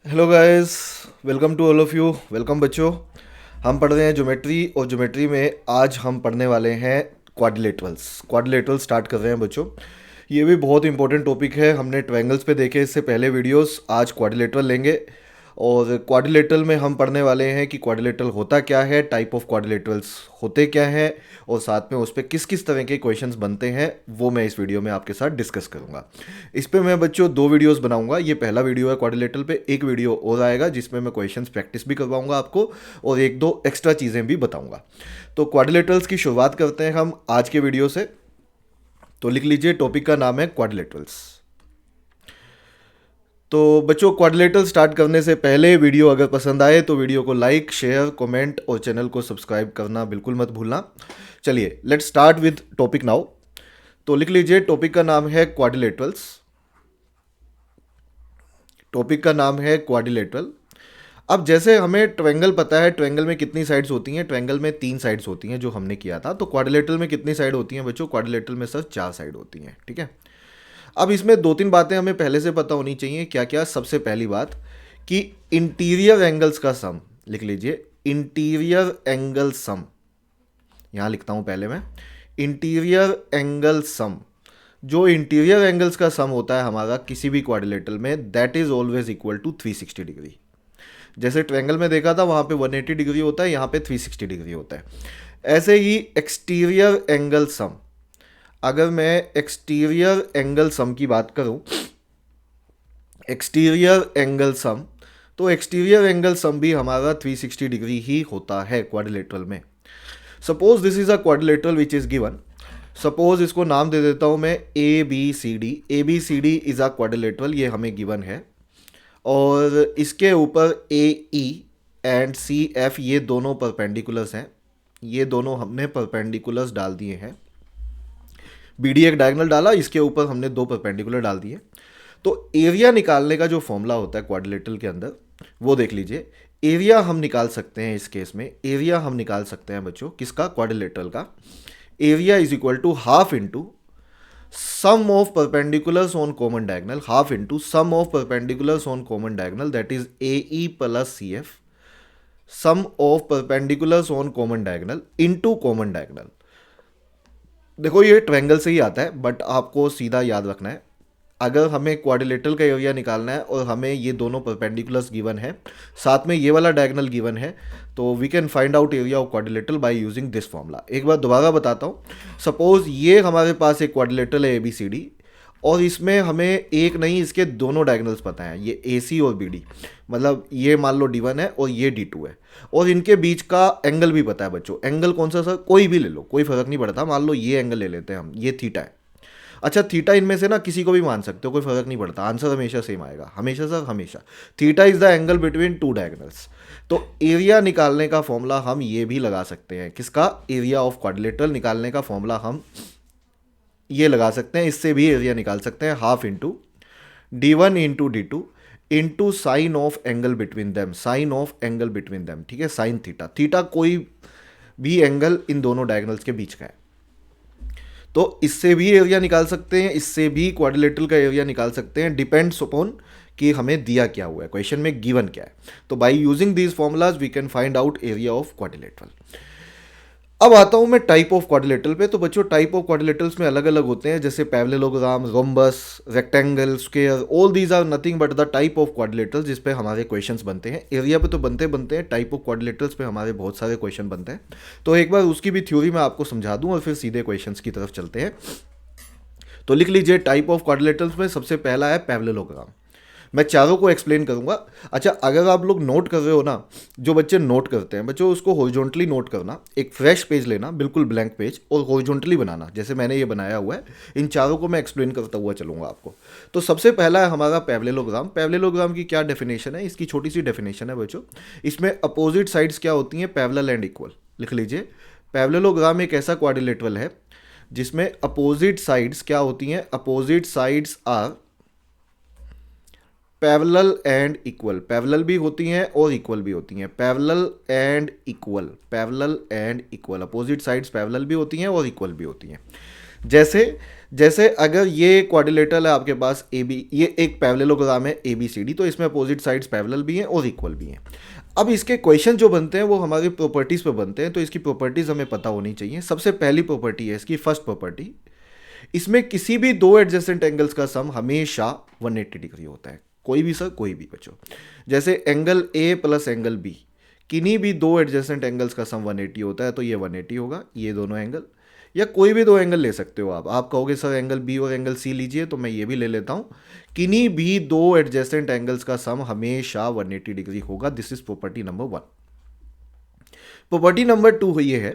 Hello guys, welcome to all of you. Welcome बच्चों। हम पढ़ रहे हैं ज्योमेट्री और ज्योमेट्री में आज हम पढ़ने वाले हैं क्वाड्रिलेटरल्स। क्वाड्रिलेटरल स्टार्ट कर रहे हैं बच्चों। ये भी बहुत इंपॉर्टेंट टॉपिक है। हमने ट्रायंगल्स पे देखे इससे पहले वीडियोस, आज क्वाड्रिलेटरल लेंगे। और क्वाड्रिलेटरल में हम पढ़ने वाले हैं कि क्वाड्रिलेटरल होता क्या है, टाइप ऑफ क्वाड्रिलेटरल्स होते क्या हैं, और साथ में उस पर किस किस तरह के क्वेश्चंस बनते हैं वो मैं इस वीडियो में आपके साथ डिस्कस करूंगा। इस पे मैं बच्चों दो वीडियोस बनाऊंगा। ये पहला वीडियो है क्वाड्रिलेटरल पे, एक वीडियो और आएगा जिसमें मैं क्वेश्चंस प्रैक्टिस भी करवाऊंगा आपको और एक दो एक्स्ट्रा चीज़ें भी बताऊंगा। तो क्वाड्रिलेटरल्स की शुरुआत करते हैं हम आज के वीडियो से। तो लिख लीजिए, टॉपिक का नाम है क्वाड्रिलेटरल्स। तो बच्चों, क्वाड्रिलेटरल स्टार्ट करने से पहले वीडियो अगर पसंद आए तो वीडियो को लाइक, शेयर, कमेंट और चैनल को सब्सक्राइब करना बिल्कुल मत भूलना। चलिए let's start with topic now. तो लिख लीजिए, टॉपिक का नाम है क्वाड्रिलेटरल्स। टॉपिक का नाम है क्वाड्रिलेटरल। अब जैसे हमें ट्रायंगल पता है, ट्रायंगल में कितनी साइड्स होती हैं? ट्रायंगल में 3 साइड्स होती हैं जो हमने किया था। तो क्वाड्रिलेटरल में कितनी साइड होती हैं बच्चों? क्वाड्रिलेटरल में सर 4 साइड होती हैं। ठीक है। अब इसमें दो तीन बातें हमें पहले से पता होनी चाहिए। क्या क्या? सबसे पहली बात कि इंटीरियर एंगल्स का सम। लिख लीजिए, इंटीरियर एंगल सम। यहाँ लिखता हूँ पहले मैं, इंटीरियर एंगल सम। जो इंटीरियर एंगल्स का सम होता है हमारा किसी भी क्वाड्रिलेटरल में, that is always equal to 360 degree. जैसे ट्रायंगल में देखा था वहाँ पे 180 डिग्री होता है, यहाँ पे 360 डिग्री होता है। ऐसे ही एक्सटीरियर एंगल सम। अगर मैं एक्सटीरियर एंगल सम की बात करूँ, एक्सटीरियर एंगल सम, तो एक्सटीरियर एंगल सम भी हमारा 360 डिग्री ही होता है क्वाड्रिलेटरल में। Suppose this is a quadrilateral which is given. Suppose इसको नाम दे देता हूँ मैं A B C D. A B C D is a quadrilateral, ये हमें गिवन है। और इसके ऊपर ए ई एंड सी एफ ये दोनों परपेंडिकुलर्स हैं। ये दोनों हमने परपेंडिकुलर्स डाल दिए हैं। बी डी एक डायगोनल डाला, इसके ऊपर हमने दो परपेंडिकुलर डाल दिए। तो एरिया निकालने का जो फॉर्मूला होता है क्वाड्रिलेटरल के अंदर, वो देख लीजिए। एरिया हम निकाल सकते हैं इस केस में, एरिया हम निकाल सकते हैं बच्चों किसका? क्वाड्रिलेटरल का। Area is equal to half into sum of perpendiculars on common diagonal, half into sum of perpendiculars on common diagonal, that is A E plus C F, sum of perpendiculars on common diagonal into common diagonal. देखो ये triangle से ही आता है but आपको सीधा याद रखना है। अगर हमें क्वाड्रिलेटरल का एरिया निकालना है और हमें ये दोनों परपेंडिकुलर्स गिवन है, साथ में ये वाला डायगोनल गिवन है, तो we can find out area of quadrilateral by using this formula. एक बार दोबारा बताता हूँ। सपोज ये हमारे पास एक क्वाड्रिलेटरल है ए बी सी डी, और इसमें हमें एक नहीं इसके दोनों डायगोनल्स पता हैं, ये ए सी और बी डी। मतलब ये मान लो D1 है और ये D2 है, और इनके बीच का एंगल भी पता है बच्चों। एंगल कौन सा? सर कोई भी ले लो, कोई फर्क नहीं पड़ता। मान लो ये एंगल ले लेते हैं हम, ये थीटा है। अच्छा, थीटा इनमें से ना किसी को भी मान सकते हो, कोई फर्क नहीं पड़ता, आंसर हमेशा सेम आएगा, हमेशा सर हमेशा। Theta is the angle between two diagonals. तो एरिया निकालने का फॉर्मूला हम ये भी लगा सकते हैं। किसका? एरिया ऑफ क्वाड्रिलेटरल निकालने का फॉर्मूला हम ये लगा सकते हैं। इससे भी एरिया निकाल सकते हैं, half into D1 into D2 into sine of angle between them, sine of angle between them. ठीक है, साइन थीटा। थीटा कोई भी एंगल इन दोनों डायगोनल्स के बीच का है। तो इससे भी एरिया निकाल सकते हैं, इससे भी क्वाड्रिलेटरल का एरिया निकाल सकते हैं, डिपेंड्स अपॉन कि हमें दिया क्या हुआ है, क्वेश्चन में गिवन क्या है। तो by using these formulas we can find out area of quadrilateral. अब आता हूं मैं टाइप ऑफ क्वाड्रिलेटरल पे। तो बच्चों टाइप ऑफ क्वाड्रिलेटरल्स में अलग अलग होते हैं, जैसे parallelogram, rhombus, rectangle, square, all these are nothing but the type of quadrilateral जिस पे हमारे क्वेश्चंस बनते हैं। एरिया पे तो बनते बनते हैं, टाइप ऑफ क्वाड्रिलेटरल्स पे हमारे बहुत सारे क्वेश्चन बनते हैं। तो एक बार उसकी भी थ्योरी मैं आपको समझा दूं और फिर सीधे क्वेश्चंस की तरफ चलते हैं। तो लिख लीजिए, टाइप ऑफ क्वाड्रिलेटरल्स में सबसे पहला है पैरेललोग्राम। मैं चारों को एक्सप्लेन करूंगा। अच्छा, अगर आप लोग नोट कर रहे हो ना, जो बच्चे नोट करते हैं बच्चों, उसको हॉरिजॉन्टली नोट करना। एक फ्रेश पेज लेना, बिल्कुल ब्लैंक पेज, और हॉरिजॉन्टली बनाना जैसे मैंने ये बनाया हुआ है। इन चारों को मैं एक्सप्लेन करता हुआ चलूंगा आपको। तो सबसे पहला है हमारा पैरेललोग्राम। पैरेललोग्राम की क्या डेफिनेशन है? इसकी छोटी सी डेफिनेशन है बच्चों। इसमें अपोजिट साइड्स क्या होती हैं? Parallel and equal. लिख लीजिए, पैरेललोग्राम एक ऐसा क्वाड्रिलेटरल है जिसमें अपोजिट साइड्स क्या होती हैं? Opposite sides are parallel and equal. Parallel भी होती हैं और इक्वल भी होती हैं। Parallel and equal, parallel and equal, opposite sides parallel भी होती हैं और इक्वल भी होती हैं। जैसे जैसे अगर ये क्वाड्रिलेटरल है आपके पास ए बी, ये एक पैरेललोग्राम है ए बी सी डी, तो इसमें अपोजिट साइड्स पैरेलल भी हैं और इक्वल भी हैं। अब इसके क्वेश्चन जो बनते हैं वो हमारी प्रॉपर्टीज़ पे बनते हैं, तो इसकी प्रॉपर्टीज़ हमें पता होनी चाहिए। सबसे पहली प्रॉपर्टी है इसकी, फर्स्ट प्रॉपर्टी, इसमें किसी भी दो एडजेसेंट एंगल्स का सम हमेशा 180 डिग्री होता है। कोई भी सर, कोई भी बच्चों, जैसे angle A plus angle B, किन्हीं भी दो एडजेसेंट एंगल्स का सम 180 होता है, तो ये 180 होगा, ये दोनों एंगल, या कोई भी दो एंगल ले सकते हो आप कहोगे सर एंगल बी और एंगल सी लीजिए, तो मैं ये भी ले लेता हूँ। किन्हीं भी दो एडजेसेंट एंगल्स का सम हमेशा 180 डिग्री होगा। This is property number 1। Property number 2 ये है,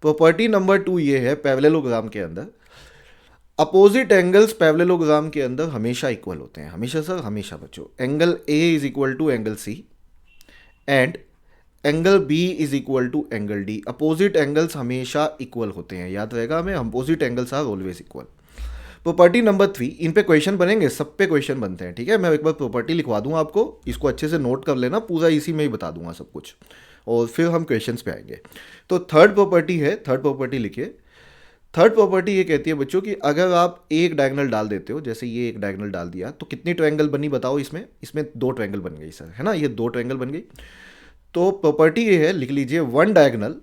प्रॉपर्टी नंबर 2 ये है, पैरेललोग्राम के अंदर अपोजिट एंगल्स पैरेललोग्राम के अंदर हमेशा इक्वल होते हैं। हमेशा सर, हमेशा बच्चों। Angle A is equal to angle C and angle B is equal to angle D. Opposite angles हमेशा इक्वल होते हैं, याद रहेगा हमें, opposite angles are always equal. Property number 3, इन पे क्वेश्चन बनेंगे, सब पे क्वेश्चन बनते हैं, ठीक है। मैं एक बार प्रॉपर्टी लिखवा दूंगा आपको, इसको अच्छे से नोट कर लेना, पूरा इसी में ही बता दूंगा सब कुछ, और फिर हम क्वेश्चंस पे आएंगे। तो थर्ड प्रॉपर्टी है, थर्ड प्रॉपर्टी लिखिए। थर्ड प्रॉपर्टी ये कहती है बच्चों कि अगर आप एक डायगोनल डाल देते हो, जैसे ये एक डायगोनल डाल दिया, तो कितनी ट्रायंगल बनी बताओ इसमें? इसमें दो ट्रायंगल बन गई सर, है ना, ये दो ट्रायंगल बन गई। तो प्रॉपर्टी ये है, लिख लीजिए, one diagonal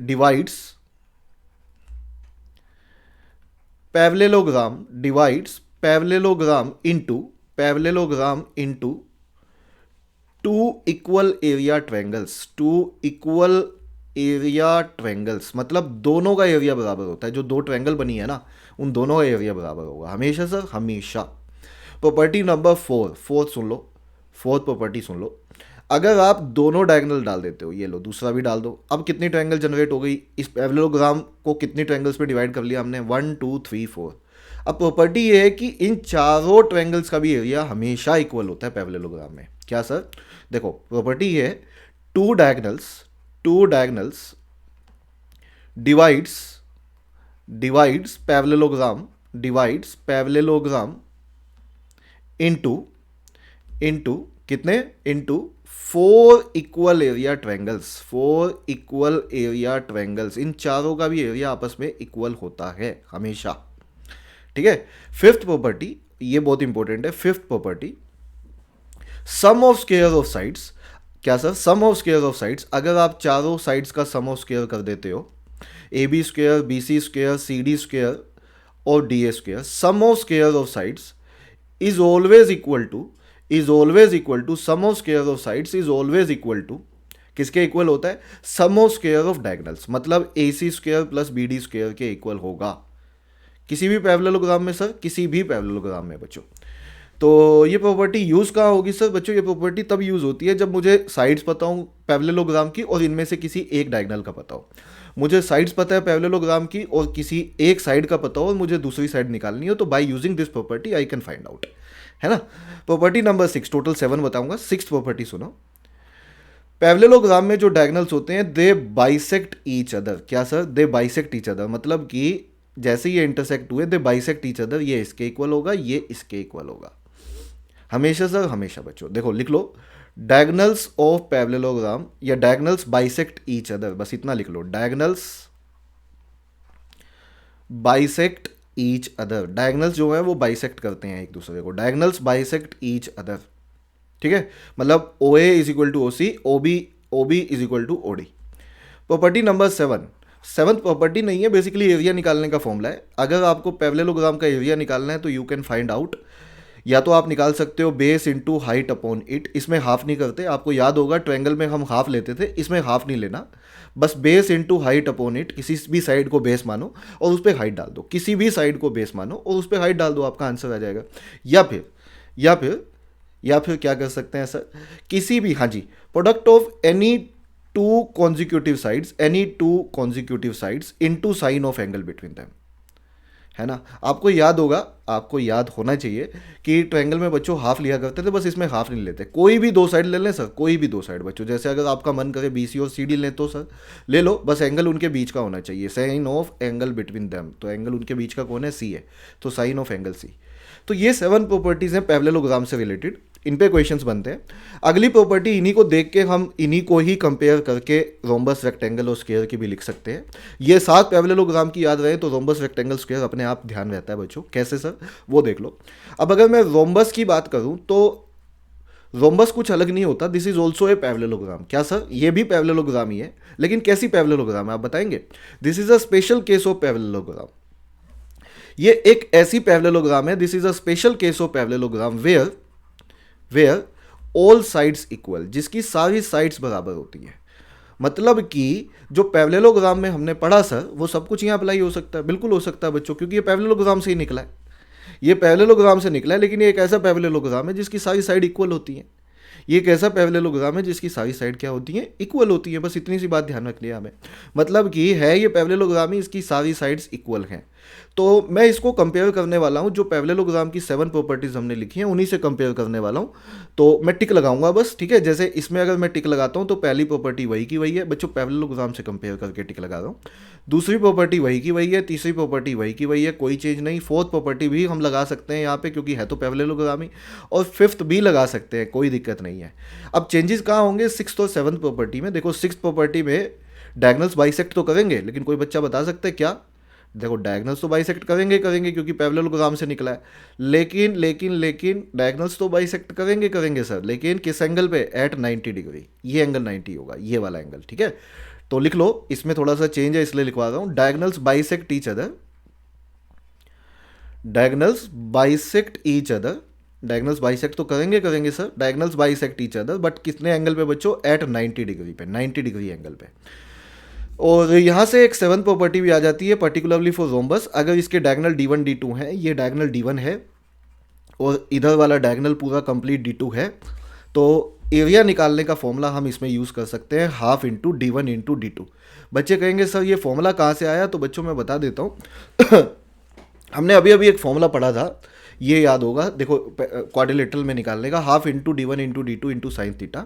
divides parallelogram into two equal area triangles, मतलब दोनों का एरिया बराबर होता है। जो दो ट्रायंगल बनी है ना, उन दोनों का एरिया बराबर होगा हमेशा सर, हमेशा। प्रॉपर्टी नंबर 4, फोर्थ प्रॉपर्टी सुन लो। अगर आप दोनों डायगोनल डाल देते हो, ये लो दूसरा भी डाल दो, अब कितनी ट्रायंगल जनरेट हो गई? इस पैरेललोग्राम को कितनी ट्रायंगल्स में डिवाइड कर लिया हमने? 1 2 3 4। अब प्रॉपर्टी ये है कि इन चारों ट्रायंगल्स का भी एरिया हमेशा इक्वल होता है पैरेललोग्राम में। क्या सर? देखो प्रॉपर्टी ये है, two diagonals divides parallelogram into कितने? Into four equal area triangles. इन चारों का भी एरिया आपस में इक्वल होता है हमेशा, ठीक है। फिफ्थ प्रॉपर्टी, ये बहुत इंपॉर्टेंट है, fifth property, sum of square of sides. क्या sir? Sum of square of sides. अगर आप चारों साइड्स का सम ऑफ स्क्वायर कर देते हो, A B square, B C square, C D square और D A square, sum of square of sides is always equal to sum of square of sides is always equal to, किसके equal होता है? Sum of square of diagonals, मतलब A C square plus B D square के equal होगा किसी भी parallelogram में sir, किसी भी पैरेललोग्राम में बच्चों। तो ये प्रॉपर्टी यूज़ कहाँ होगी सर? बच्चों ये प्रॉपर्टी तब यूज़ होती है जब मुझे साइड्स पता हो पैरेललोग्राम की और इनमें से किसी एक डायगोनल का पता हो। मुझे साइड्स पता है पैरेललोग्राम की और किसी एक साइड का पता हो और मुझे दूसरी साइड निकालनी हो, तो by using this property I can find out, है ना। प्रॉपर्टी नंबर 6, टोटल 7 बताऊंगा। सिक्स्थ प्रॉपर्टी सुनो, पैरेललोग्राम में जो डायगोनल्स होते हैं दे बाइसेक्ट ईच अदर। क्या सर? दे बाइसेक्ट ईच अदर, मतलब कि जैसे ये इंटरसेक्ट हुए, दे बाइसेक्ट ईच अदर, ये इसके इक्वल होगा, ये इसके इक्वल होगा हमेशा सर, हमेशा बच्चों। देखो लिख लो, डायगोनल्स ऑफ पैरेललोग्राम या डायगोनल्स बाइसेक्ट ईच अदर, बस इतना लिख लो, diagonals bisect each other. Diagonals जो है वो बाइसेक्ट करते हैं एक दूसरे को, डायगोनल्स बाइसेक्ट ईच अदर, ठीक है। मतलब O A is equal to O C, O B is equal to O D. Property number 7, seventh property नहीं है, बेसिकली एरिया निकालने का फॉर्मूला है। अगर आपको पैरेललोग्राम का एरिया निकालना है तो यू कैन फाइंड आउट, या तो आप निकाल सकते हो base into height upon it. इसमें हाफ नहीं करते, आपको याद होगा ट्रायंगल में हम हाफ लेते थे, इसमें हाफ नहीं लेना, बस base into height upon it. किसी भी साइड को बेस मानो और उस पर हाइट डाल दो, किसी भी साइड को बेस मानो और उस पर हाइट डाल दो, आपका आंसर आ जाएगा। या फिर क्या कर सकते हैं सर, किसी भी, हाँ जी, product of any two consecutive sides into sine of angle between them, है ना। आपको याद होगा, आपको याद होना चाहिए कि ट्रायंगल में बच्चों हाफ लिया करते थे, बस इसमें हाफ नहीं लेते, कोई भी दो साइड ले लें सर, कोई भी दो साइड बच्चों। जैसे अगर आपका मन करे बी सी और सी डी लें तो सर ले लो, बस एंगल उनके बीच का होना चाहिए, sine of angle between them. तो एंगल उनके बीच का कौन है? सी है, तो साइन ऑफ एंगल सी। तो ये 7 प्रॉपर्टीज़ हैं पैरेललोग्राम से रिलेटेड, इन पे क्वेश्चंस बनते हैं। अगली प्रॉपर्टी, इन्हीं को देख के हम इन्हीं को ही कंपेयर करके रोम्बस, रेक्टेंगल और स्क्वायर की भी लिख सकते हैं। ये 7 पैरेललोग्राम की याद रहे तो रोम्बस, रेक्टेंगल, स्क्वायर अपने आप ध्यान रहता है बच्चों। कैसे सर, वो देख लो। अब अगर मैं रोम्बस की बात करूं तो रोम्बस कुछ अलग नहीं होता, this is also a parallelogram. क्या सर, ये भी पैरेललोग्राम ही है, लेकिन कैसी पैरेललोग्राम है आप बताएंगे? This is a special case of parallelogram. ये एक ऐसी पैरेललोग्राम है, this is a special case of parallelogram where all sides equal, जिसकी सारी साइड्स बराबर होती है। मतलब कि जो पैरेललोग्राम में हमने पढ़ा सर, वो सब कुछ यहाँ अप्लाई हो सकता है, बिल्कुल हो सकता है बच्चों, क्योंकि ये पैरेललोग्राम से ही निकला है। ये पैरेललोग्राम से निकला है, लेकिन ये एक ऐसा पैरेललोग्राम है जिसकी सारी साइड इक्वल होती है। ये एक ऐसा पैरेललोग्राम है जिसकी सारी साइड क्या होती है, इक्वल होती है। बस इतनी सी बात ध्यान रखनी है हमें। मतलब कि है ये पैरेललोग्राम ही, इसकी सारी साइड्स इक्वल हैं। तो मैं इसको कंपेयर करने वाला हूँ, जो पैरेललोग्राम की 7 प्रॉपर्टीज हमने लिखी हैं उन्हीं से कंपेयर करने वाला हूँ। तो मैं टिक लगाऊंगा बस, ठीक है। जैसे इसमें अगर मैं टिक लगाता हूँ तो पहली प्रॉपर्टी वही की वही है बच्चों, पैरेललोग्राम से कंपेयर करके टिक लगा रहा हूँ। दूसरी प्रॉपर्टी वही की वही है, तीसरी प्रॉपर्टी वही की वही है, कोई चेंज नहीं। फोर्थ प्रॉपर्टी भी हम लगा सकते हैं यहाँ पे, क्योंकि है तो पैरेललोग्राम ही। और फिफ्थ भी लगा सकते हैं, कोई दिक्कत नहीं है। अब चेंजेस कहाँ होंगे? 6th और 7th प्रॉपर्टी में। देखो 6th प्रॉपर्टी में डायगोनल्स बाइसेक्ट तो करेंगे, लेकिन कोई बच्चा बता सकता है क्या? देखो डायगोनल्स तो बाइसेक्ट करेंगे क्योंकि पैरेललोग्राम से निकला है। लेकिन डायगोनल्स तो बाइसेक्ट करेंगे सर, लेकिन किस एंगल पे? At 90 degree. ये एंगल 90 होगा, ये वाला एंगल, ठीक है। तो लिख लो, इसमें थोड़ा सा चेंज है इसलिए लिखवा रहा हूं। Diagonals bisect each other, diagonals bisect each other. Diagonals bisect तो करेंगे sir, diagonals bisect each other, but कितने एंगल पे बच्चों? एट 90 डिग्री पे, 90 डिग्री एंगल पे। और यहाँ से एक 7th प्रॉपर्टी भी आ जाती है, पर्टिकुलरली फॉर रोम्बस। अगर इसके डायगोनल D1 D2 हैं, ये डायगोनल D1 है और इधर वाला डायगोनल पूरा कंप्लीट D2 है, तो एरिया निकालने का फॉर्मूला हम इसमें यूज़ कर सकते हैं, half into D1 into D2। बच्चे कहेंगे सर ये फॉर्मूला कहाँ से आया? तो बच्चों मैं बता देता हूँ हमने अभी अभी एक फॉर्मूला पढ़ा था, ये याद होगा। देखो क्वाड्रिलेटरल में निकालने का, half into D1 into D2 into sine theta.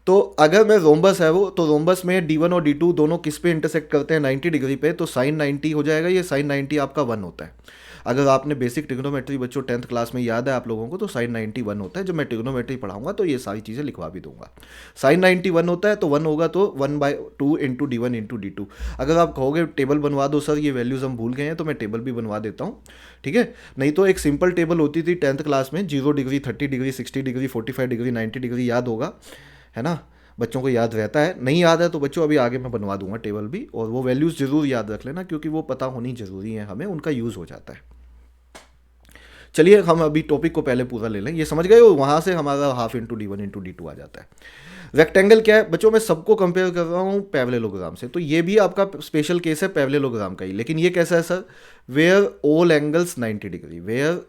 तो अगर मैं रोम्बस है वो, तो रोम्बस में D1 और D2 दोनों किस पे इंटरसेक्ट करते हैं? 90 डिग्री पे, तो साइन 90 हो जाएगा। ये साइन 90 आपका 1 होता है। अगर आपने बेसिक ट्रिग्नोमेट्री बच्चों 10th क्लास में याद है आप लोगों को, तो साइन 90 1 होता है। जब मैं ट्रिग्नोमेट्री पढ़ाऊंगा तो ये सारी चीज़ें लिखवा भी दूंगा। साइन 90 1 होता है, तो 1 होगा तो 1/2 इंटू D1 इंटू D2। अगर आप कहोगे टेबल बनवा दो सर, ये वैल्यूज़ हम भूल गए हैं, तो मैं टेबल भी बनवा देता हूँ, ठीक है। नहीं तो एक सिंपल टेबल होती थी 10th क्लास में, 0 degree, 30 degree, 60 degree, 45 degree, 90 degree, याद होगा, है ना। बच्चों को याद रहता है, नहीं याद है तो बच्चों अभी आगे मैं बनवा दूंगा टेबल भी, और वो वैल्यूज़ ज़रूर याद रख लेना, क्योंकि वो पता होनी ज़रूरी है हमें, उनका यूज़ हो जाता है। चलिए हम अभी टॉपिक को पहले पूरा ले लें। ये समझ गए हो, वहाँ से हमारा half into D1 into D2 आ जाता है। रेक्टेंगल क्या है बच्चों? मैं सबको कंपेयर कर रहा हूँ पैरेललोग्राम से, तो ये भी आपका स्पेशल केस है पैरेललोग्राम का ही। लेकिन ये कैसा है sir? Where all angles 90 degree, where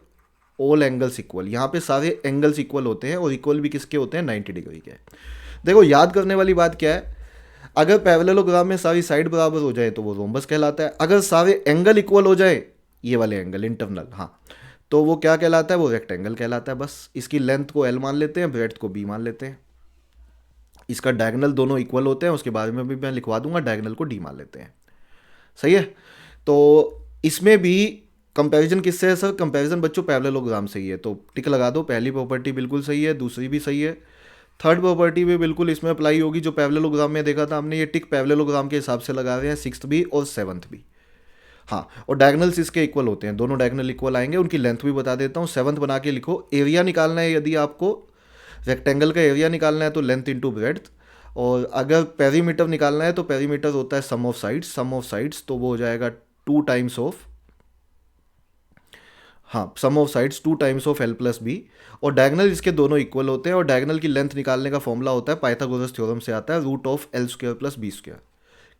all angles equal. यहाँ पे सारे एंगल्स इक्वल होते हैं, और इक्वल भी किसके होते हैं? 90 डिग्री के। देखो याद करने वाली बात क्या है, अगर पैरेललोग्राम में सारी साइड बराबर हो जाए तो वो रोम्बस कहलाता है। अगर सारे एंगल इक्वल हो जाए, ये वाले एंगल इंटरनल, हाँ, तो वो क्या कहलाता है? वो रेक्टेंगल कहलाता है। बस इसकी लेंथ को L मान लेते हैं, ब्रेड्थ को B मान लेते हैं। इसका डायगोनल दोनों इक्वल होते हैं, उसके बारे में भी मैं लिखवा दूंगा, डायगोनल को D मान लेते हैं। सही है। तो इसमें भी कंपैरिजन किससे है सर? कंपैरिजन बच्चों पैरेललोग्राम से ही है, तो टिक लगा दो। पहली प्रॉपर्टी बिल्कुल सही है, दूसरी भी सही है, थर्ड प्रॉपर्टी भी बिल्कुल इसमें अप्लाई होगी जो पैरेललोग्राम में देखा था हमने। ये टिक पैरेललोग्राम के हिसाब से लगा रहे हैं, 6th भी और 7th भी। हाँ, और डायगोनल्स इसके इक्वल होते हैं, दोनों डायगोनल इक्वल आएंगे। उनकी लेंथ भी बता देता हूँ, 7th बना के लिखो। एरिया निकालना है, यदि आपको रेक्टेंगल का एरिया निकालना है तो लेंथ इंटू ब्रेड्थ, और अगर पेरीमीटर निकालना है तो पेरीमीटर होता है सम ऑफ साइड्स, तो वो हो जाएगा 2 टाइम्स ऑफ, हाँ, sum of sides 2 times of L plus B. और डायगोनल इसके दोनों इक्वल होते हैं, और डायगोनल की लेंथ निकालने का फॉर्मूला होता है, पाइथागोरस थ्योरम से आता है, root of L square plus B square.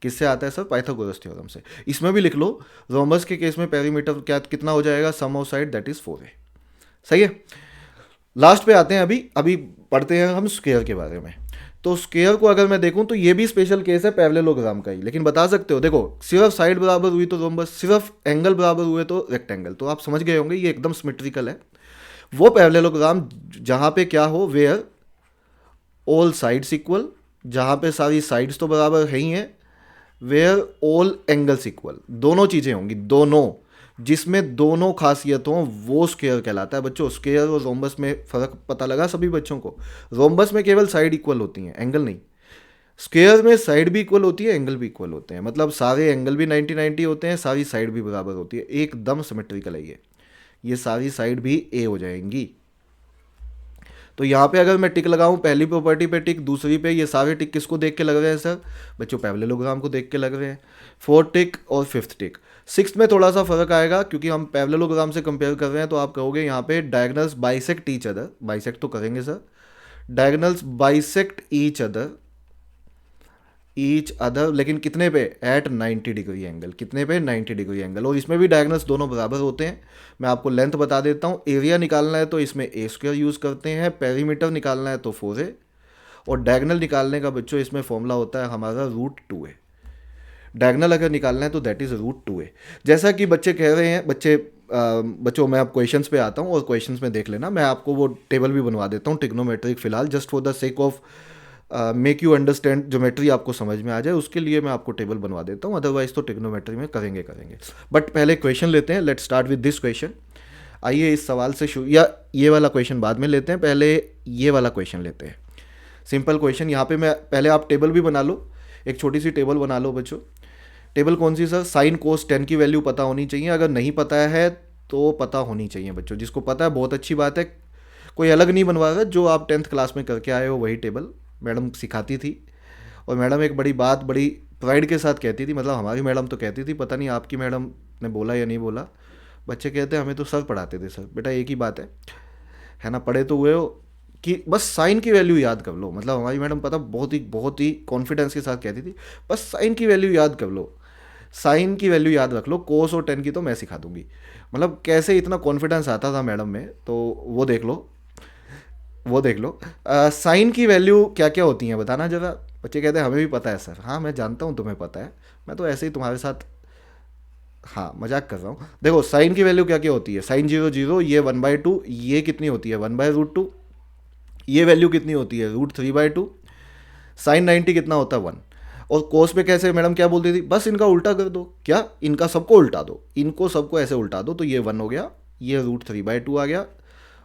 किससे आता है सर? पाइथागोरस थ्योरम से। इसमें भी लिख लो, रोम्बस के केस में पेरीमीटर क्या कितना हो जाएगा? Sum of side that is 4a। सही है। लास्ट पे आते हैं, अभी पढ़ते हैं हम स्क्वायर के बारे में। तो स्क्वायर को अगर मैं देखूं तो ये भी स्पेशल केस है पैरेललोग्राम का ही, लेकिन बता सकते हो, देखो सिर्फ साइड बराबर हुई तो रोम्बस, सिर्फ एंगल बराबर हुए तो रेक्टेंगल। तो आप समझ गए होंगे ये एकदम सिमेट्रिकल है। वो पैरेललोग्राम जहां पे क्या हो, वेयर ऑल साइड्स इक्वल, जहां पे सारी साइड्स तो बराबर है ही हैं, वेयर ऑल एंगल्स इक्वल, दोनों चीज़ें होंगी, दोनों। जिसमें दोनों खासियत हों वो स्क्वायर कहलाता है बच्चों। स्क्वायर और रोम्बस में फ़र्क पता लगा सभी बच्चों को? रोम्बस में केवल साइड इक्वल होती हैं, एंगल नहीं। स्क्वायर में साइड भी इक्वल होती है, एंगल भी इक्वल होते हैं, मतलब सारे एंगल भी 90-90 होते हैं, सारी साइड भी बराबर होती है, एकदम सिमेट्रिकल है ये सारी साइड भी ए हो जाएंगी। तो यहाँ पे अगर मैं टिक लगाऊं पहली प्रॉपर्टी पे टिक, दूसरी पे, ये सारे टिक किसको देख के लग रहे हैं सर? बच्चों पैरेललोग्राम को देख के लग रहे हैं। फोर्थ टिक और फिफ्थ टिक। सिक्स्थ में थोड़ा सा फर्क आएगा क्योंकि हम पैरेललोग्राम से कंपेयर कर रहे हैं, तो आप कहोगे यहाँ पे diagonals bisect each other, bisect तो करेंगे sir, diagonals bisect each other, लेकिन कितने पे? At 90 degree angle. कितने पे? 90 डिग्री एंगल। और इसमें भी डायगोनल्स दोनों बराबर होते हैं। मैं आपको लेंथ बता देता हूँ। एरिया निकालना है तो इसमें ए स्क्वायर यूज़ करते हैं, पेरीमीटर निकालना है तो 4a, और डायगोनल निकालने का बच्चों इसमें फॉर्मूला होता है हमारा √2a। डायगोनल अगर निकालना है तो दैट इज़ √2a। जैसा कि बच्चे कह रहे हैं, बच्चों मैं अब क्वेश्चंस पे आता हूँ और क्वेश्चंस में देख लेना, मैं आपको वो टेबल भी बनवा देता हूँ ट्रिग्नोमेट्रिक फिलहाल, just for the sake of make you understand, geometry आपको समझ में आ जाए उसके लिए मैं आपको टेबल बनवा देता हूँ, अदरवाइज तो ट्रिग्नोमेट्री में करेंगे। बट पहले क्वेश्चन लेते हैं। Let's start with this question. आइए इस सवाल से शुरू, या ये वाला क्वेश्चन बाद में लेते हैं, पहले ये वाला क्वेश्चन लेते हैं। Simple question. यहाँ पे मैं पहले, आप टेबल भी बना लो, एक छोटी सी टेबल बना लो बच्चों। टेबल कौन सी सर? साइन कोस टेन की वैल्यू पता होनी चाहिए, अगर नहीं पता है तो पता होनी चाहिए बच्चों। जिसको पता है बहुत अच्छी बात है, कोई अलग नहीं बनवा रहा, जो आप 10th क्लास में करके आए हो वही टेबल मैडम सिखाती थी। और मैडम एक बड़ी बात बड़ी प्राइड के साथ कहती थी, मतलब हमारी मैडम तो कहती थी, पता नहीं आपकी मैडम ने बोला या नहीं बोला, बच्चे कहते हैं हमें तो सर पढ़ाते थे। सर बेटा एक ही बात है ना, पढ़े तो हुए हो कि बस साइन की वैल्यू याद कर लो। मतलब हमारी मैडम पता बहुत ही कॉन्फिडेंस के साथ कहती थी, बस साइन की वैल्यू याद कर लो, साइन की वैल्यू याद रख लो, कोस और टेन की तो मैं सिखा दूंगी। मतलब कैसे इतना कॉन्फिडेंस आता था मैडम में, तो वो देख लो, वो देख लो। साइन की वैल्यू क्या क्या होती हैं बताना जरा। बच्चे कहते हैं हमें भी पता है सर। हाँ मैं जानता हूँ तुम्हें पता है, मैं तो ऐसे ही तुम्हारे साथ, हाँ मजाक कर रहा हूँ। देखो साइन की वैल्यू क्या क्या होती है, साइन 0 0, ये 1/2, ये कितनी होती है 1/√2, ये वैल्यू कितनी होती है √3/2, साइन 90 कितना होता है 1। और कोस पे कैसे मैडम क्या बोलती थी, बस इनका उल्टा कर दो, क्या इनका सबको उल्टा दो, इनको सबको ऐसे उल्टा दो, तो ये 1 हो गया, ये √3/2 आ गया,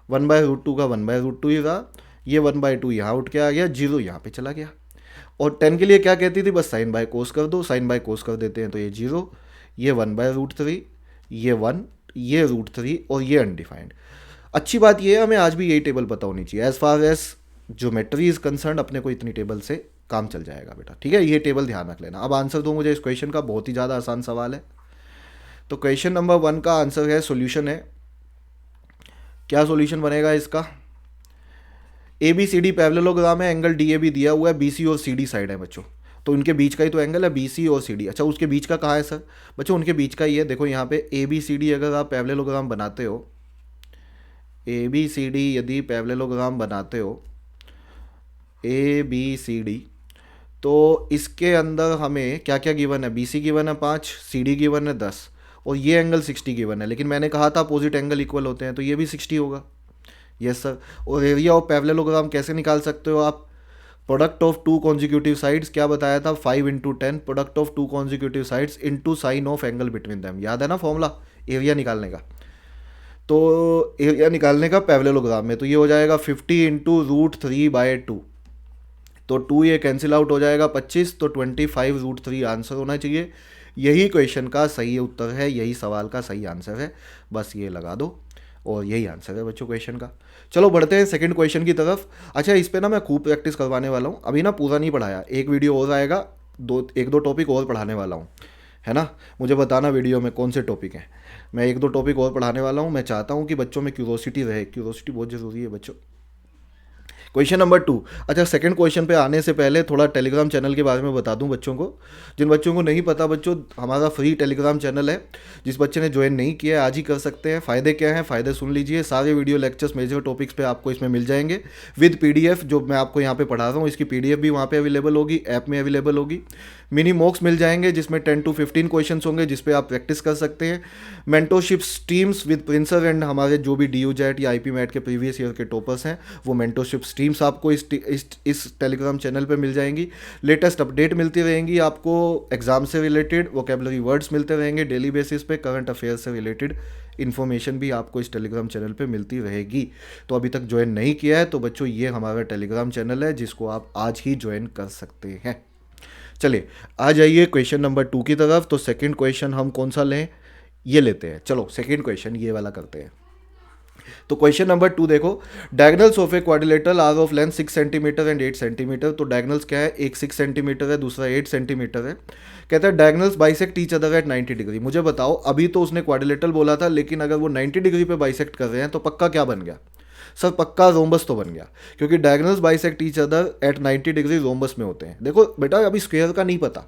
1/√2 का 1/√2 ही रहा, ये 1/2 यहाँ उठ के आ गया, 0 यहाँ पे चला गया। और 10 के लिए क्या कहती थी, बस साइन बाय कोस कर दो, साइन बाय कोस कर देते हैं तो ये 0, ये 1/√3, ये 1, ये √3 और ये अनडिफाइंड। अच्छी बात ये है हमें आज भी यही टेबल पता होनी चाहिए। As far as geometry is concern अपने को इतनी टेबल से काम चल जाएगा बेटा, ठीक है। ये टेबल ध्यान रख लेना। अब आंसर दो मुझे इस क्वेश्चन का, बहुत ही ज़्यादा आसान सवाल है। तो क्वेश्चन नंबर 1 का आंसर है, सॉल्यूशन है, क्या सॉल्यूशन बनेगा इसका? A B C D parallelogram है, एंगल डी ए बी दिया हुआ है, बी सी और सी डी साइड है बच्चों, तो इनके बीच का ही तो एंगल है बी सी और सी डी। अच्छा उसके बीच का कहाँ है सर? बच्चों उनके बीच का ही है, देखो यहाँ पे ए बी सी डी अगर आप पैरेललोग्राम बनाते हो, ए बी सी डी यदि पैरेललोग्राम बनाते हो, ए बी सी डी, तो इसके अंदर हमें क्या क्या गिवन है? बी सी गिवन है 5, सी डी गिवन है 10, और ये एंगल 60 गिवन है, लेकिन मैंने कहा था अपोजिट एंगल इक्वल होते हैं, तो ये भी 60 होगा। Yes sir. और एरिया ऑफ पैरेललोग्राम कैसे निकाल सकते हो आप? Product of to consecutive sides, क्या बताया था? 5 × 10, product of to consecutive sides into sine of angle between them, याद है ना फॉर्मूला एरिया निकालने का? तो एरिया निकालने का पैरेललोग्राम में, तो ये हो जाएगा 50 × √3/2, तो 2 ये कैंसिल आउट हो जाएगा 25, तो 25 √3 आंसर होना चाहिए। यही क्वेश्चन का सही उत्तर है, यही सवाल का सही आंसर है, बस ये लगा दो और यही आंसर है बच्चों क्वेश्चन का। चलो बढ़ते हैं सेकंड क्वेश्चन की तरफ। अच्छा इस पे ना मैं खूब प्रैक्टिस करवाने वाला हूँ, अभी ना पूरा नहीं पढ़ाया, एक वीडियो और आएगा, एक दो टॉपिक और पढ़ाने वाला हूँ, है ना। मुझे बताना वीडियो में कौन से टॉपिक हैं, मैं 1-2 टॉपिक और पढ़ाने वाला हूँ। मैं चाहता हूँ कि बच्चों में क्यूरोसिटी रहे, क्यूरोसिटी बहुत ज़रूरी है बच्चों। Question number 2। अच्छा सेकंड क्वेश्चन पे आने से पहले थोड़ा टेलीग्राम चैनल के बारे में बता दूं बच्चों को, जिन बच्चों को नहीं पता बच्चों, हमारा फ्री टेलीग्राम चैनल है, जिस बच्चे ने ज्वाइन नहीं किया है आज ही कर सकते हैं। फ़ायदे क्या हैं, फ़ायदे सुन लीजिए। सारे वीडियो लेक्चर्स मेजर टॉपिक्स पे आपको इसमें मिल जाएंगे विद पीडीएफ, जो मैं आपको यहाँ पे पढ़ा रहा हूँ इसकी पीडीएफ भी वहाँ पे अवेलेबल होगी, ऐप में अवेलेबल होगी। मिनी मॉक्स मिल जाएंगे जिसमें 10 to 15 क्वेश्चन होंगे जिस पे आप प्रैक्टिस कर सकते हैं। मेंटोरशिप स्ट्रीम्स विद प्रिंसर एंड हमारे जो भी DU जेट या IP मैट के प्रीवियस ईयर के टॉपर्स हैं वो मेंटोरशिप स्ट्रीम्स आपको इस टेलीग्राम चैनल पे मिल जाएंगी। लेटेस्ट अपडेट मिलती रहेंगी आपको, एग्ज़ाम से रिलेटेड वोकेबलरी वर्ड्स मिलते रहेंगे डेली बेसिस पे, करंट अफेयर से रिलेटेड इन्फॉर्मेशन भी आपको इस टेलीग्राम चैनल पे मिलती रहेगी। तो अभी तक ज्वाइन नहीं किया है तो बच्चों ये हमारा टेलीग्राम चैनल है जिसको आप आज ही ज्वाइन कर सकते हैं। चलिए आ जाइए क्वेश्चन नंबर 2 की तरफ। तो सेकंड क्वेश्चन हम कौन सा लें, ये लेते हैं। चलो सेकंड क्वेश्चन ये वाला करते हैं। तो क्वेश्चन नंबर 2 देखो, diagonals of a quadrilateral are of length 6 centimetre and 8 centimetre. तो डायगनल्स क्या है, एक 6 सेंटीमीटर है, दूसरा 8 सेंटीमीटर है। कहता है diagonals bisect each other at 90 degree. मुझे बताओ, अभी तो उसने क्वाड्रिलेटरल बोला था, लेकिन अगर वो 90 डिग्री पे बाइसेक्ट कर रहे हैं तो पक्का क्या बन गया सर, पक्का रोम्बस तो बन गया, क्योंकि diagonals bisect each other at 90 degree rhombus में होते हैं। देखो बेटा, अभी स्क्वायर का नहीं पता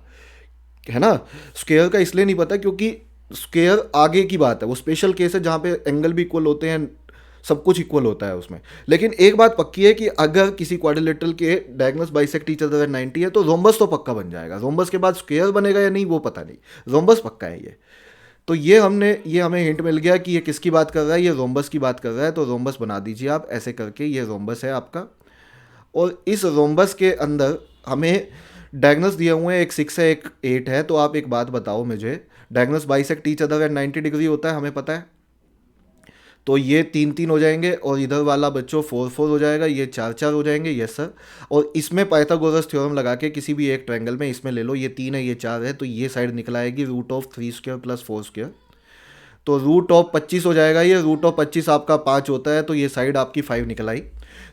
है ना, स्क्वायर का इसलिए नहीं पता क्योंकि स्क्वायर आगे की बात है, वो स्पेशल केस है जहाँ पे एंगल भी इक्वल होते हैं, सब कुछ इक्वल होता है उसमें। लेकिन एक बात पक्की है कि अगर किसी क्वाड्रिलेटरल के डायगोनल्स बाइसेक्ट ईच अदर 90 है तो रोम्बस तो पक्का बन जाएगा। रोम्बस के बाद स्क्वायर बनेगा या नहीं वो पता नहीं, रोम्बस पक्का है ये। तो ये हमें हिंट मिल गया कि ये किसकी बात कर रहा है, ये रोम्बस की बात कर रहा है। तो रोम्बस बना दीजिए आप ऐसे करके, ये रोम्बस है आपका। और इस रोम्बस के अंदर हमें डायगोनल्स दिए हुए हैं, एक 6 है एक 8 है। तो आप एक बात बताओ मुझे, diagonals bisect each other at 90 degree होता है, हमें पता है। तो ये 3-3 हो जाएंगे और इधर वाला बच्चों 4-4 हो जाएगा, ये 4-4 हो जाएंगे। Yes sir. और इसमें पाइथागोरस थ्योरम लगा के किसी भी एक ट्रायंगल में इसमें ले लो, ये 3 है ये 4 है, तो ये साइड निकल आएगी root of 3 square plus 4 square. तो रूट ऑफ 25 हो जाएगा, ये रूट ऑफ 25 आपका 5 होता है, तो ये साइड आपकी 5 निकल आई।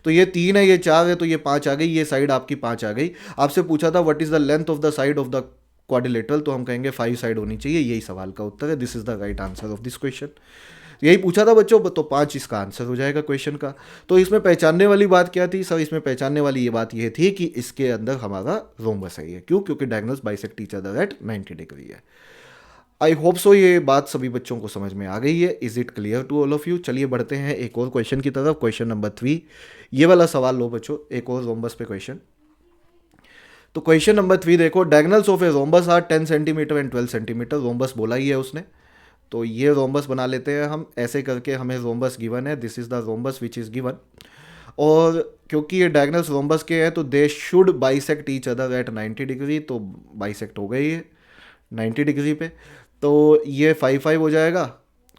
तो ये 3 है ये 4 है, तो ये 5 आ गई, ये साइड आपकी 5 आ गई। आपसे पूछा था what is the length of the side of the quadrilateral, तो हम कहेंगे 5 साइड होनी चाहिए, यही सवाल का उत्तर है। This is the right answer of this question. यही पूछा था बच्चों, तो 5 इसका आंसर हो जाएगा क्वेश्चन का। तो इसमें पहचानने वाली बात क्या थी सर, इसमें पहचानने वाली ये बात ये थी कि इसके अंदर हमारा रोम्बस है ये, क्यों, क्योंकि diagonals bisect each other at 90 degree है। आई होप सो ये बात सभी बच्चों को समझ में आ गई है। Is it clear to all of you. चलिए बढ़ते हैं एक और क्वेश्चन की तरफ, क्वेश्चन नंबर 3। ये वाला सवाल लो बच्चों, एक और रोम्बस पे क्वेश्चन। तो क्वेश्चन नंबर 3 देखो, diagonals of a rhombus are 10 centimetre and 12 centimetre. Rhombus बोला ही है उसने, तो ये रोम्बस बना लेते हैं हम ऐसे करके। हमें रोम्बस गिवन है, this is the rhombus which is given. और क्योंकि ये डायगोनल्स रोम्बस के हैं तो they should bisect each other at 90 degree, तो बाइसेक्ट हो गई है 90 डिग्री पे। तो ये 5-5 हो जाएगा,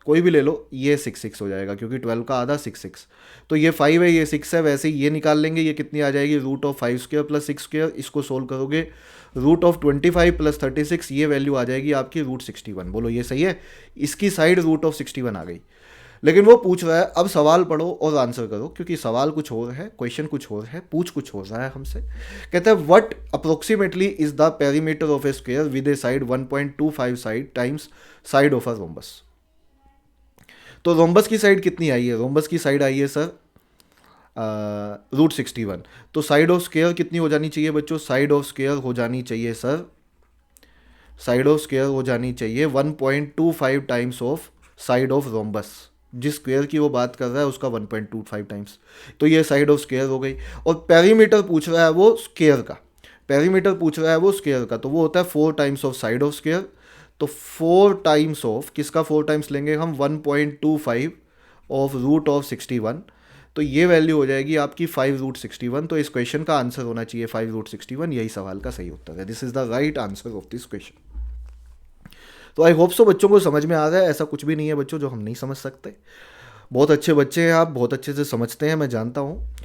कोई भी ले लो, ये 6-6 हो जाएगा क्योंकि 12 का आधा 6-6। तो ये 5 है ये 6 है, वैसे ही ये निकाल लेंगे, ये कितनी आ जाएगी root of 5 square plus 6 square. इसको सोल्व करोगे रूट ऑफ 25 प्लस 36, ये वैल्यू आ जाएगी आपकी रूट 61। बोलो ये सही है, इसकी साइड रूट ऑफ 61 आ गई। लेकिन वो पूछ रहा है, अब सवाल पढ़ो और आंसर करो, क्योंकि सवाल कुछ और है, क्वेश्चन कुछ और है, पूछ कुछ हो रहा है हमसे। कहता है what approximately is the perimeter of A square with A side 1.25 side times side of a rhombus. तो रोम्बस की साइड कितनी आई है, रोम्बस की साइड आई है सर रूट 61। तो साइड ऑफ स्क्वायर कितनी हो जानी चाहिए बच्चों, साइड ऑफ स्क्वायर हो जानी चाहिए सर, साइड ऑफ स्क्वायर हो जानी चाहिए 1.25 times of side of rhombus. जिस स्क्वायर की वो बात कर रहा है उसका 1.25 टाइम्स, तो ये साइड ऑफ स्क्वायर हो गई। और पेरीमीटर पूछ रहा है वो स्क्वायर का, पेरीमीटर पूछ रहा है वो स्क्वायर का, तो वो होता है 4 times of side of square. तो 4 टाइम्स ऑफ किसका, 4 टाइम्स लेंगे हम 1.25 ऑफ रूट ऑफ 61। तो ये वैल्यू हो जाएगी आपकी 5 रूट 61। तो इस क्वेश्चन का आंसर होना चाहिए 5 रूट 61, यही सवाल का सही उत्तर है। This is the right answer of this question. तो आई होप सो बच्चों को समझ में आ रहा है, ऐसा कुछ भी नहीं है बच्चों जो हम नहीं समझ सकते। बहुत अच्छे बच्चे हैं आप, बहुत अच्छे से समझते हैं, मैं जानता हूँ,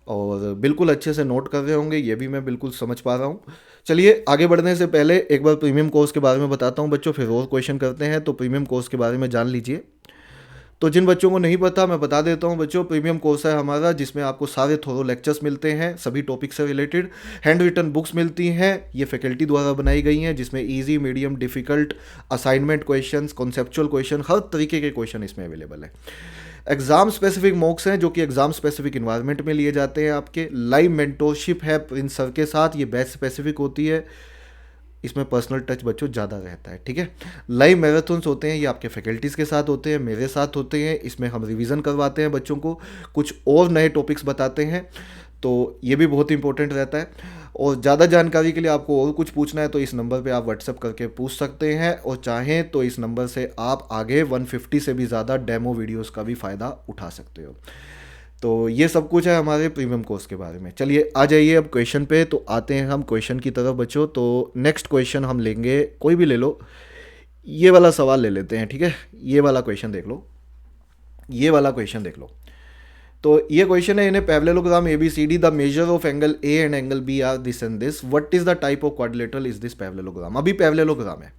और बिल्कुल अच्छे से नोट कर रहे होंगे, ये भी मैं बिल्कुल समझ पा रहा हूँ। चलिए आगे बढ़ने से पहले एक बार प्रीमियम कोर्स के बारे में बताता हूँ बच्चों, फिर और क्वेश्चन करते हैं। तो प्रीमियम कोर्स के बारे में जान लीजिए। तो जिन बच्चों को नहीं पता मैं बता देता हूं बच्चों, प्रीमियम कोर्स है हमारा जिसमें आपको सारे थोरो लेक्चर्स मिलते हैं सभी टॉपिक से रिलेटेड, हैंड रिटन बुक्स मिलती हैं, ये फैकल्टी द्वारा बनाई गई हैं, जिसमें easy medium difficult assignment questions, conceptual question, हर तरीके के क्वेश्चन इसमें अवेलेबल है। एग्जाम स्पेसिफिक मॉक्स हैं जो कि एग्जाम स्पेसिफिक इन्वायरमेंट में लिए जाते हैं आपके। लाइव मेंटोरशिप है प्रिंस सर के साथ, ये बैच स्पेसिफिक होती है, इसमें पर्सनल टच बच्चों ज़्यादा रहता है, ठीक है। लाइव मैराथन्स होते हैं, ये आपके फैकल्टीज़ के साथ होते हैं, मेरे साथ होते हैं, इसमें हम रिवीजन करवाते हैं बच्चों को, कुछ और नए टॉपिक्स बताते हैं, तो ये भी बहुत इंपॉर्टेंट रहता है। और ज़्यादा जानकारी के लिए आपको और कुछ पूछना है तो इस नंबर पे आप व्हाट्सएप करके पूछ सकते हैं, और चाहें तो इस नंबर से आप आगे 150 से भी ज़्यादा डेमो वीडियोज़ का भी फ़ायदा उठा सकते हो। तो ये सब कुछ है हमारे प्रीमियम कोर्स के बारे में। चलिए आ जाइए अब क्वेश्चन पे, तो आते हैं हम क्वेश्चन की तरफ बच्चों। तो नेक्स्ट क्वेश्चन हम लेंगे, कोई भी ले लो, ये वाला सवाल ले लेते हैं, ठीक है। ये वाला क्वेश्चन देख लो, ये वाला क्वेश्चन देख लो। तो ये क्वेश्चन है, in parallelogram A B C D the measure of angle A and angle B are this and this, what is the type of quadrilateral is this parallelogram. अभी पैरेललोग्राम है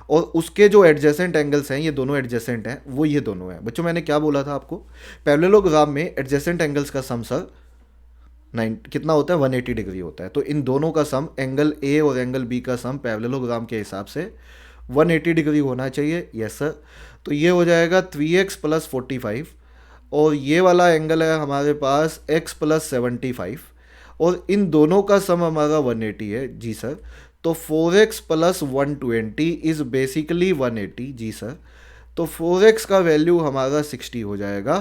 और उसके जो एडजेसेंट एंगल्स हैं, ये दोनों adjacent हैं, वो ये दोनों हैं बच्चों। मैंने क्या बोला था आपको, पैरेललोग्राम में एडजेसेंट एंगल्स का सम सर कितना होता है, 180 डिग्री होता है। तो इन दोनों का सम, एंगल ए और एंगल बी का सम पैरेललोग्राम के हिसाब से 180 डिग्री होना चाहिए। Yes sir. तो ये हो जाएगा 3x प्लस 45, और ये वाला एंगल है हमारे पास x प्लस 75, और इन दोनों का सम हमारा 180 है। जी सर। तो 4x प्लस 120 इज बेसिकली 180। जी सर। तो 4x का वैल्यू हमारा 60 हो जाएगा,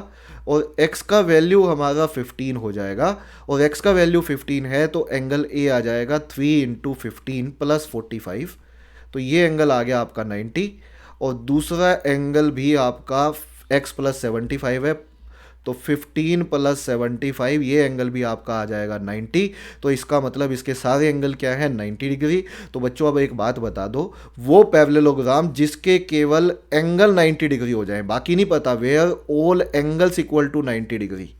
और x का वैल्यू हमारा 15 हो जाएगा, और x का वैल्यू 15 है तो एंगल A आ जाएगा 3 इंटू 15 प्लस 45। तो ये एंगल आ गया आपका 90, और दूसरा एंगल भी आपका x प्लस 75 है, तो 15 प्लस 75, ये एंगल भी आपका आ जाएगा 90। तो इसका मतलब इसके सारे एंगल क्या है, 90 डिग्री। तो बच्चों अब एक बात बता दो, वो पैरेललोग्राम जिसके केवल एंगल 90 डिग्री हो जाए, बाकी नहीं पता, where all angles equal to 90 degree,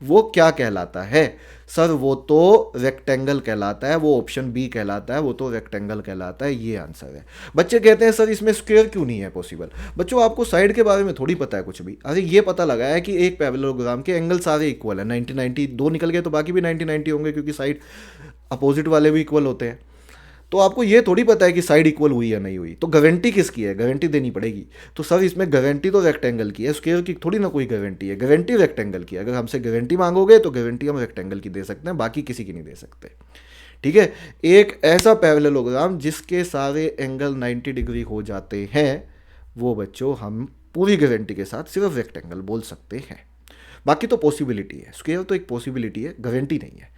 वो क्या कहलाता है सर, वो तो रेक्टेंगल कहलाता है, वो ऑप्शन बी कहलाता है, वो तो रेक्टेंगल कहलाता है। ये आंसर है। बच्चे कहते हैं सर इसमें स्क्वायर क्यों नहीं है पॉसिबल। बच्चों आपको साइड के बारे में थोड़ी पता है कुछ भी। अरे ये पता लगा है कि एक पैरेललोग्राम के एंगल सारे इक्वल है, 90 90, दो निकल गए तो बाकी भी 90 90 होंगे, क्योंकि साइड अपोजिट वाले भी इक्वल होते हैं। तो आपको ये थोड़ी पता है कि साइड इक्वल हुई या नहीं हुई, तो गारंटी किसकी है, गारंटी देनी पड़ेगी। तो सर इसमें गारंटी तो रेक्टेंगल की है, स्क्वायर की थोड़ी ना कोई गारंटी है, गारंटी रेक्टेंगल की है। अगर हमसे गारंटी मांगोगे तो गारंटी हम रेक्टेंगल की दे सकते हैं, बाकी किसी की नहीं दे सकते, ठीक है। एक ऐसा पैरेललोग्राम जिसके सारे एंगल 90 डिग्री हो जाते हैं, वो बच्चों हम पूरी गारंटी के साथ सिर्फ रेक्टेंगल बोल सकते हैं। बाकी तो पॉसिबिलिटी है, स्क्वायर तो एक पॉसिबिलिटी है, गारंटी नहीं है।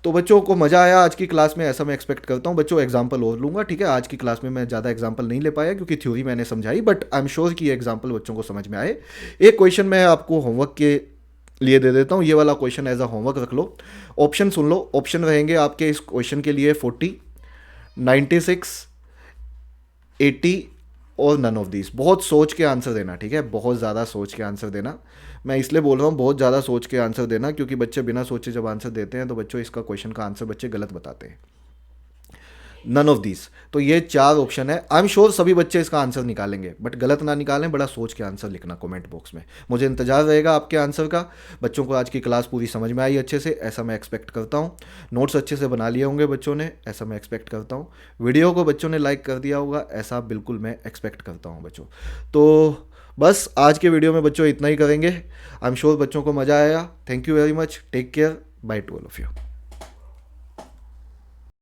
तो बच्चों को मज़ा आया आज की क्लास में, ऐसा मैं एक्सपेक्ट करता हूँ। बच्चों एग्जांपल और लूँगा, ठीक है। आज की क्लास में मैं ज़्यादा एग्जांपल नहीं ले पाया क्योंकि थ्योरी मैंने समझाई, बट आई एम श्योर कि ये एग्जांपल बच्चों को समझ में आए। एक क्वेश्चन मैं आपको होमवर्क के लिए दे देता हूँ, ये वाला क्वेश्चन एज अ होमवर्क रख लो। ऑप्शन सुन लो, ऑप्शन रहेंगे आपके इस क्वेश्चन के लिए 40, 96, 80 और नन ऑफ दिस। बहुत सोच के आंसर देना, ठीक है, बहुत ज़्यादा सोच के आंसर देना। मैं इसलिए बोल रहा हूँ बहुत ज़्यादा सोच के आंसर देना, क्योंकि बच्चे बिना सोचे जब आंसर देते हैं तो बच्चों इसका क्वेश्चन का आंसर बच्चे गलत बताते हैं। नन ऑफ दिस, तो ये 4 ऑप्शन है। आई एम श्योर सभी बच्चे इसका आंसर निकालेंगे, बट गलत ना निकालें, बड़ा सोच के आंसर लिखना कमेंट बॉक्स में। मुझे इंतजार रहेगा आपके आंसर का। बच्चों को आज की क्लास पूरी समझ में आई अच्छे से, ऐसा मैं एक्सपेक्ट करता हूँ। नोट्स अच्छे से बना लिए होंगे बच्चों ने, ऐसा मैं एक्सपेक्ट करता हूँ। वीडियो को बच्चों ने लाइक कर दिया होगा, ऐसा बिल्कुल मैं एक्सपेक्ट करता हूँ बच्चों। तो बस आज के वीडियो में बच्चों इतना ही करेंगे। आई एम श्योर बच्चों को मज़ा आया। Thank you very much, take care, bye to all of you.